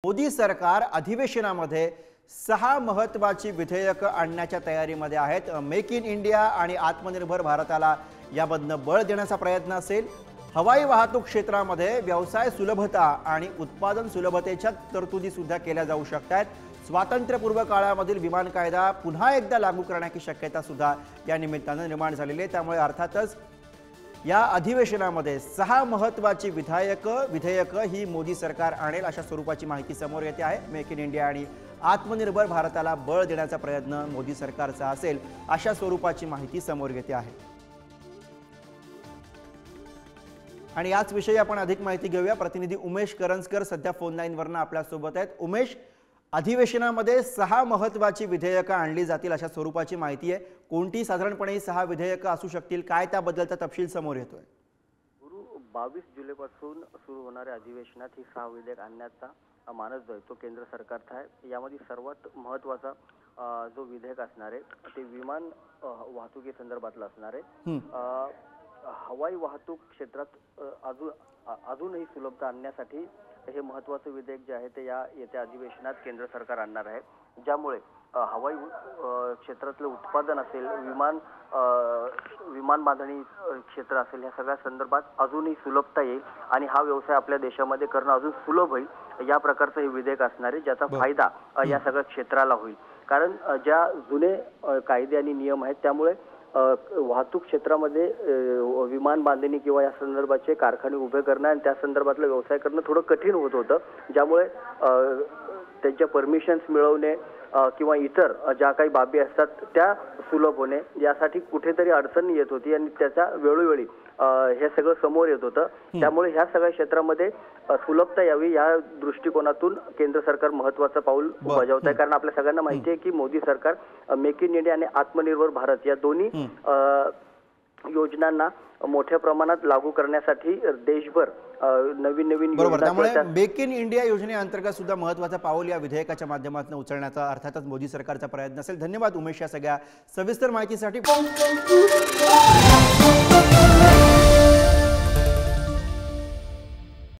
मोदी सरकार अधिवेशनामध्ये 6 महत्त्वाची विधेयक आणण्याच्या तयारीमध्ये आहेत। मेक इन इंडिया आणि आत्मनिर्भर भारताला यामधनं बळ देण्याचा प्रयत्न असेल। हवाई वाहतूक क्षेत्रामध्ये व्यवसाय सुलभता आणि उत्पादन सुलभतेच्या तरतुदी सुद्धा केल्या जाऊ शकतात। स्वातंत्र्यपूर्व काळामधील विमान कायदा पुन्हा एकदा लागू करण्याची शक्यता सुद्धा या निमित्ताने निर्माण झालेली आहे। त्यामुळे अर्थातच या अधिवेशनामध्ये 6 महत्त्वाची विधेयक ही मोदी सरकार आणेल अशा स्वरूपाची माहिती समोर येते आहे। मेक इन इंडिया आणि आत्मनिर्भर भारताला बळ देण्याचा प्रयत्न मोदी सरकारचा असेल अशा स्वरूपाची माहिती समोर येते आहे। आणि याच विषयी आपण अधिक माहिती घेऊया। प्रतिनिधी उमेश करंजकर सध्या फोन लाईन वरनं आपल्या सोबत आहेत। उमेश, अधिवेशनामध्ये 6 महत्त्वाची विधेयक आणली जातील अशा स्वरूपाची माहिती आहे। कोणती साधारणपणे 6 विधेयक असू शकतील, काय त्याबद्दलचा तपशील समोर येतोय? 22 जुलैपासून सुरू होणाऱ्या अधिवेशनात ही 6 विधेयक आणण्याचा मानस जो आहे तो केंद्र सरकारचा आहे। यामध्ये सर्वात महत्त्वाचा जो विधेयक असणार आहे ते विमान वाहतुकी संदर्भातलं असणार आहे। हवाई वाहतूक क्षेत्रात अजूनही सुलभता आणण्यासाठी हे महत्त्वाचं विधेयक जे आहे ते या येत्या अधिवेशनात केंद्र सरकार आणणार आहे, ज्यामुळे हवाई क्षेत्रातलं उत्पादन असेल, विमान बांधणी क्षेत्र असेल, या सगळ्या संदर्भात अजूनही सुलभता येईल आणि हा व्यवसाय आपल्या देशामध्ये करणं अजून सुलभ होईल। या प्रकारचं हे विधेयक असणार आहे, ज्याचा फायदा या सगळ्या क्षेत्राला होईल। कारण ज्या जुने कायदे आणि नियम आहेत त्यामुळे वाहतूक क्षेत्रामध्ये विमान बांधणी किंवा या संदर्भाचे कारखाने उभे करणं आणि त्या संदर्भातला व्यवसाय करणं थोडं कठीण होत होतं, ज्यामुळे त्यांच्या परमिशन्स मिळवणे किंवा इतर ज्या काही बाबी असतात त्या सुलभ होणे यासाठी कुठेतरी अडचण येत होती आणि त्याच्या वेळोवेळी हे सगळं समोर येत होतं। त्यामुळे ह्या सगळ्या क्षेत्रामध्ये सुलभता यावी या दृष्टिकोनातून केंद्र सरकार महत्त्वाचं पाऊल बजावत आहे। कारण आपल्या सगळ्यांना माहिती आहे की मोदी सरकार मेक इन इंडिया आणि आत्मनिर्भर भारत या दोन्ही योजनांना मोठ्या प्रमाणात लागू करण्यासाठी देशभर नवीन बरोबर। त्यामुळे मेक इन इंडिया योजनेअंतर्गत सुद्धा महत्त्वाचा पाऊल या विधेयकाच्या माध्यमातून उचलण्याचा अर्थातच मोदी सरकारचा प्रयत्न असेल। धन्यवाद उमेश या सगळ्या सविस्तर माहितीसाठी।